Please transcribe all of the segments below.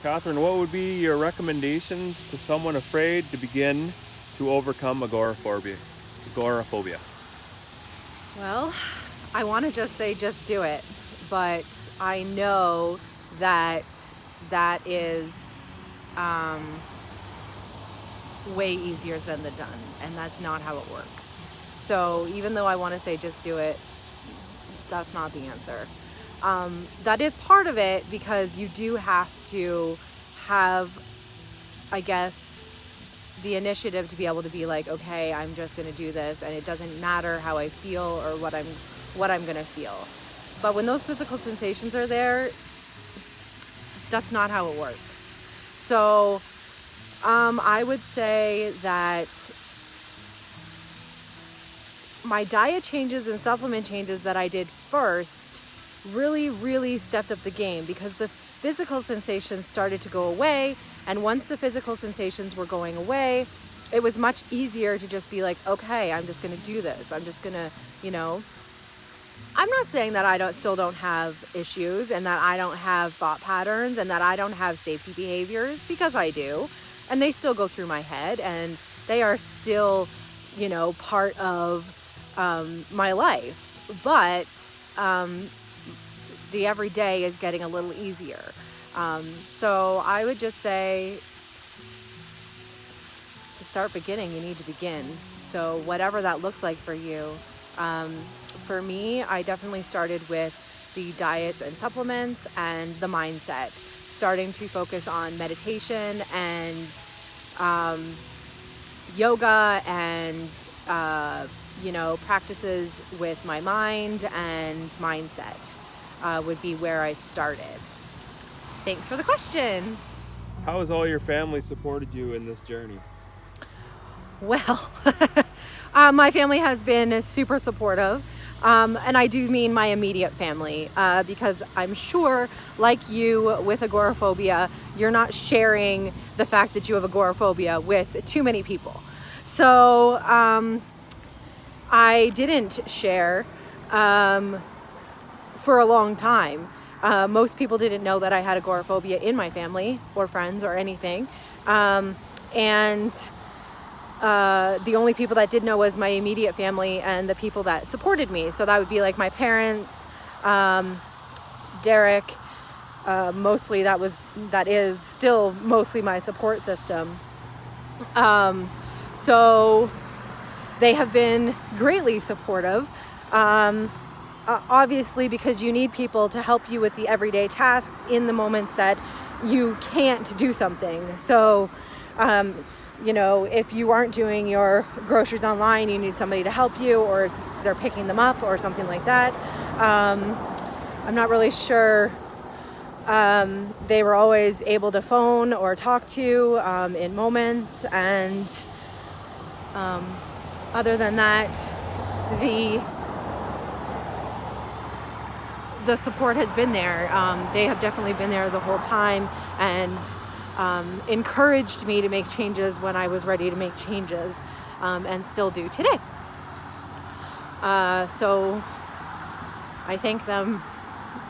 Catherine, what would be your recommendations to someone afraid to begin to overcome agoraphobia? Well, I want to just say just do it, but I know that that is way easier said than done, and that's not how it works. So even though I want to say just do it, that's not the answer. That is part of it, because you do have to have, I guess, the initiative to be able to be like, okay, I'm just going to do this, and it doesn't matter how I feel or what I'm going to feel. But when those physical sensations are there, that's not how it works. So I would say that my diet changes and supplement changes that I did first really stepped up the game, because the physical sensations started to go away. And once the physical sensations were going away, it was much easier to just be like, okay, I'm just going to do this. I'm just going to, I'm not saying that I still don't have issues and that I don't have thought patterns and that I don't have safety behaviors, because I do. And they still go through my head, and they are still, part of my life. But the everyday is getting a little easier. So I would just say, to start beginning, you need to begin. So whatever that looks like for you. For me, I definitely started with the diets and supplements and the mindset, starting to focus on meditation and yoga and practices with my mind and mindset would be where I started. Thanks for the question. How has all your family supported you in this journey? Well, my family has been super supportive. And I do mean my immediate family, because I'm sure, like you with agoraphobia, you're not sharing the fact that you have agoraphobia with too many people. So I didn't share for a long time. Most people didn't know that I had agoraphobia in my family or friends or anything. And the only people that did know was my immediate family and the people that supported me. So that would be like my parents, Derek, mostly that is still mostly my support system. So they have been greatly supportive. Obviously, because you need people to help you with the everyday tasks in the moments that you can't do something. So, if you aren't doing your groceries online, you need somebody to help you, or they're picking them up or something like that. I'm not really sure. They were always able to phone or talk to in moments. And other than that, the support has been there. They have definitely been there the whole time, and encouraged me to make changes when I was ready to make changes, and still do today. So I thank them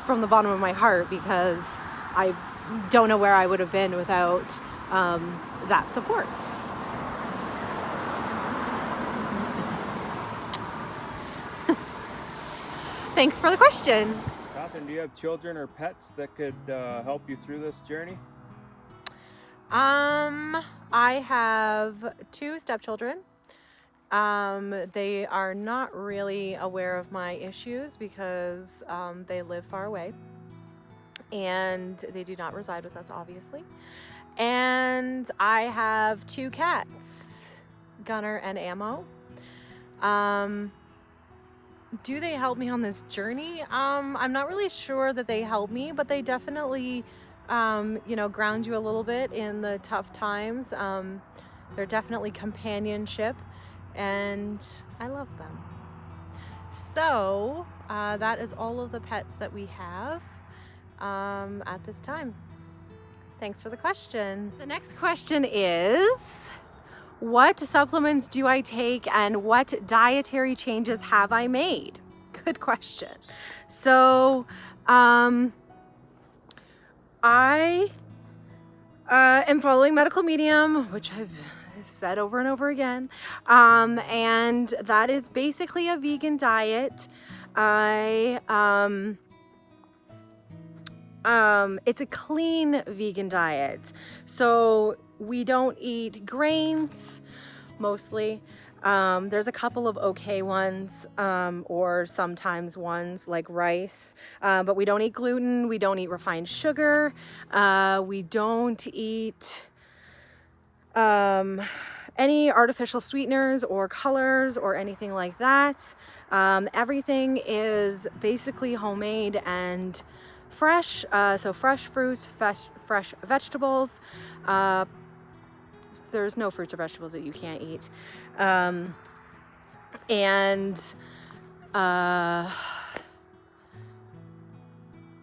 from the bottom of my heart, because I don't know where I would have been without that support. Thanks for the question. Catherine, do you have children or pets that could help you through this journey? I have 2 stepchildren. They are not really aware of my issues, because they live far away, and they do not reside with us, obviously. And I have 2 cats, Gunner and Ammo. Do they help me on this journey? I'm not really sure that they help me, but they definitely ground you a little bit in the tough times. They're definitely companionship, and I love them. So that is all of the pets that we have at this time. Thanks for the question. The next question is, what supplements do I take and what dietary changes have I made? Good question. So I am following medical medium, which I've said over and over again. And that is basically a vegan diet. It's a clean vegan diet. So we don't eat grains mostly. There's a couple of okay ones, or sometimes ones like rice, but we don't eat gluten, we don't eat refined sugar, we don't eat any artificial sweeteners or colors or anything like that. Everything is basically homemade and fresh, so fresh fruits, fresh vegetables. There's no fruits or vegetables that you can't eat.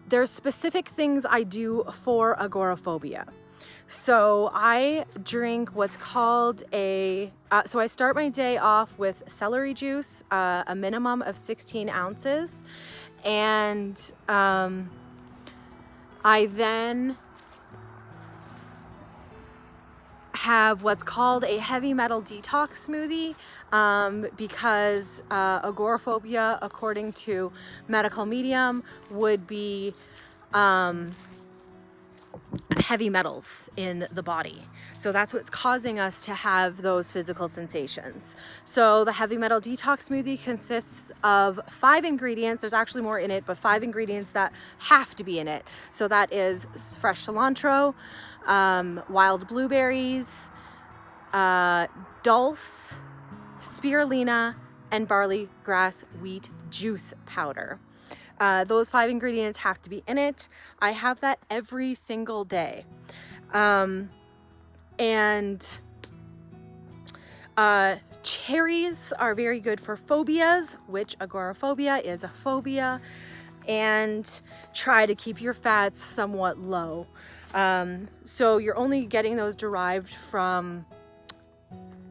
There's specific things I do for agoraphobia. So I drink what's called so I start my day off with celery juice, a minimum of 16 ounces. And I then have what's called a heavy metal detox smoothie, because agoraphobia, according to medical medium, would be heavy metals in the body. So that's what's causing us to have those physical sensations. So the heavy metal detox smoothie consists of 5 ingredients. There's actually more in it, but 5 ingredients that have to be in it. So that is fresh cilantro, wild blueberries, dulse, spirulina, and barley grass wheat juice powder. Those 5 ingredients have to be in it. I have that every single day. Cherries are very good for phobias, which agoraphobia is a phobia, and try to keep your fats somewhat low. So you're only getting those derived from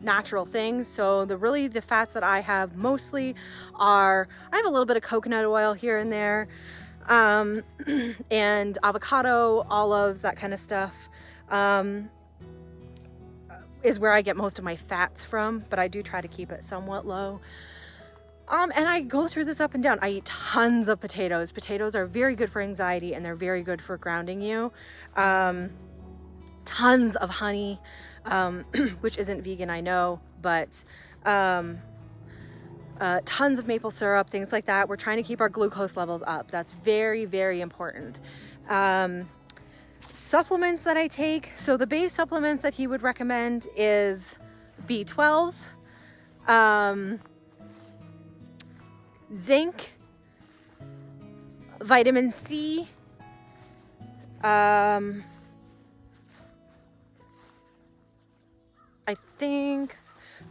natural things. So the fats that I have mostly are, I have a little bit of coconut oil here and there, and avocado, olives, that kind of stuff, is where I get most of my fats from, but I do try to keep it somewhat low. And I go through this up and down. I eat tons of potatoes. Potatoes are very good for anxiety, and they're very good for grounding you. Tons of honey, which isn't vegan, I know, but tons of maple syrup, things like that. We're trying to keep our glucose levels up. That's very, very important. Supplements that I take. So the base supplements that he would recommend is B12, zinc, vitamin C, I think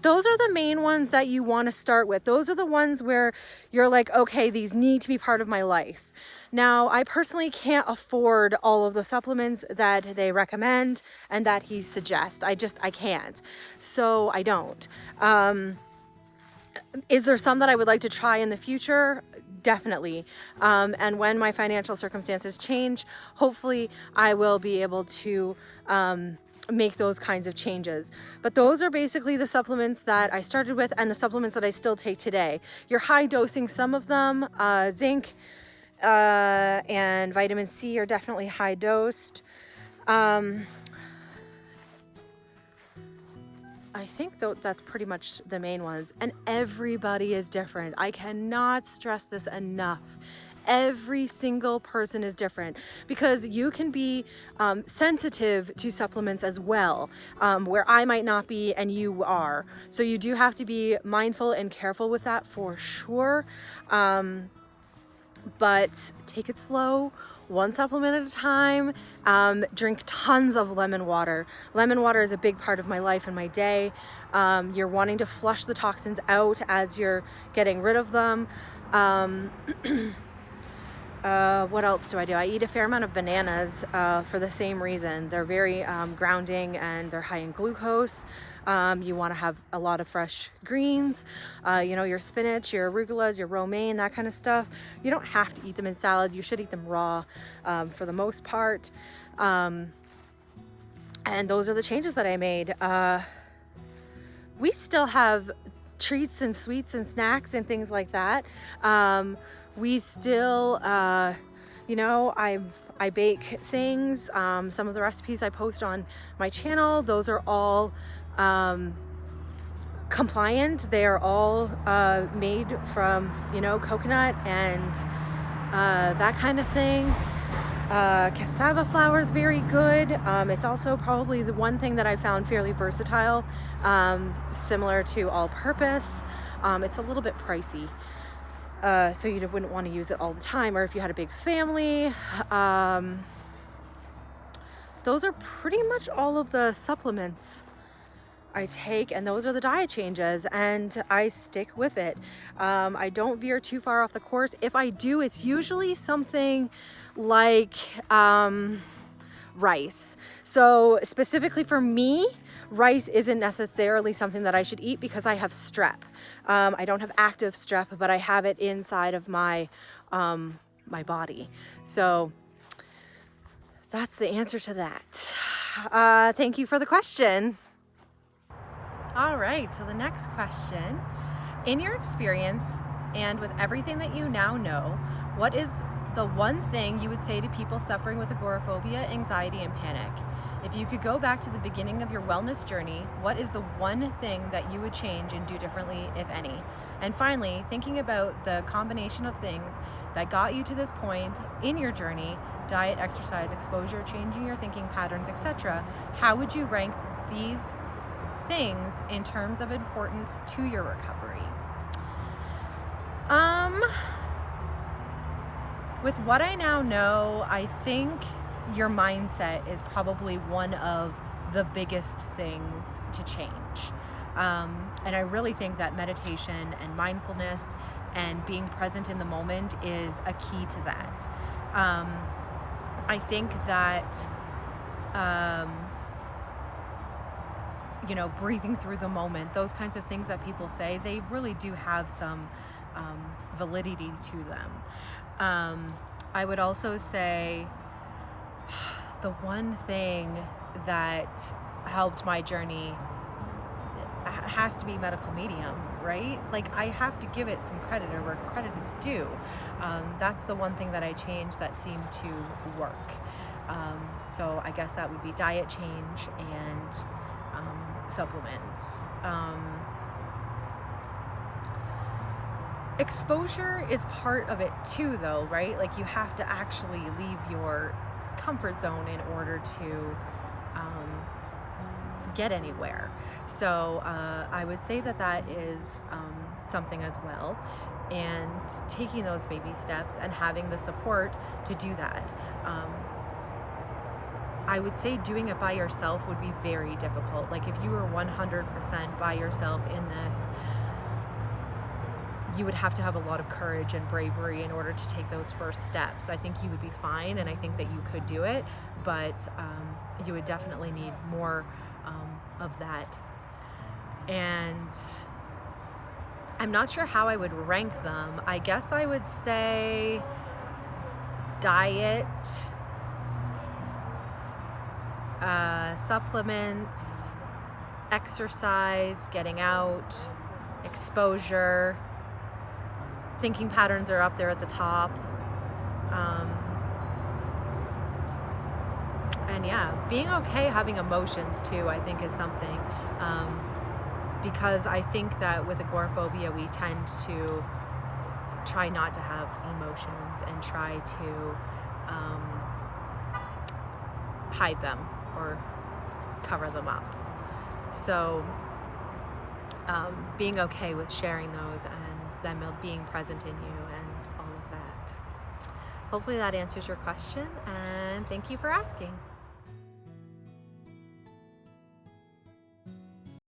those are the main ones that you want to start with. Those are the ones where you're like, okay, these need to be part of my life. Now, I personally can't afford all of the supplements that they recommend and that he suggests. I can't. So I don't. Is there some that I would like to try in the future? Definitely. And when my financial circumstances change, hopefully I will be able to make those kinds of changes. But those are basically the supplements that I started with and the supplements that I still take today. You're high dosing some of them. Zinc and vitamin C are definitely high dosed. I think that's pretty much the main ones. And everybody is different. I cannot stress this enough. Every single person is different, because you can be sensitive to supplements as well, where I might not be and you are. So you do have to be mindful and careful with that for sure. But take it slow, one supplement at a time. Drink tons of lemon water. Lemon water is a big part of my life and my day. You're wanting to flush the toxins out as you're getting rid of them. What else do? I eat a fair amount of bananas for the same reason. They're very grounding and they're high in glucose. You want to have a lot of fresh greens, your spinach, your arugulas, your romaine, that kind of stuff. You don't have to eat them in salad. You should eat them raw for the most part. And those are the changes that I made. We still have treats and sweets and snacks and things like that. We still, you know, I bake things. Some of the recipes I post on my channel, those are all compliant. They are all made from, you know, coconut and that kind of thing. Cassava flour is very good. It's also probably the one thing that I found fairly versatile, similar to all-purpose. It's a little bit pricey, so you wouldn't want to use it all the time, or if you had a big family. Those are pretty much all of the supplements I take, and those are the diet changes, and I stick with it. I don't veer too far off the course. If I do, it's usually something like rice. So specifically for me, rice isn't necessarily something that I should eat because I have strep. I don't have active strep, but I have it inside of my my body. So that's the answer to that. Thank you for the question. All right, so the next question. In your experience and with everything that you now know, what is the one thing you would say to people suffering with agoraphobia, anxiety, and panic? If you could go back to the beginning of your wellness journey, what is the one thing that you would change and do differently, if any? And finally, thinking about the combination of things that got you to this point in your journey, diet, exercise, exposure, changing your thinking patterns, etc., how would you rank these things in terms of importance to your recovery? With what I now know, I think your mindset is probably one of the biggest things to change. And I really think that meditation and mindfulness and being present in the moment is a key to that. I think that you know, breathing through the moment, those kinds of things that people say, they really do have some validity to them. I would also say the one thing that helped my journey has to be medical medium, right? Like, I have to give it some credit where credit is due. That's the one thing that I changed that seemed to work. So I guess that would be diet change and supplements. Exposure is part of it too, though, right? Like, you have to actually leave your comfort zone in order to get anywhere. So I would say that that is something as well, and taking those baby steps and having the support to do that. I would say doing it by yourself would be very difficult. Like, if you were 100% by yourself in this, you would have to have a lot of courage and bravery in order to take those first steps. I think you would be fine, and I think that you could do it, but you would definitely need more of that. And I'm not sure how I would rank them. I guess I would say diet, supplements, exercise, getting out, exposure, thinking patterns are up there at the top. And yeah, being okay having emotions too, I think, is something. Because I think that with agoraphobia, we tend to try not to have emotions and try to hide them or cover them up. So being okay with sharing those and them being present in you and all of that. Hopefully that answers your question, and thank you for asking.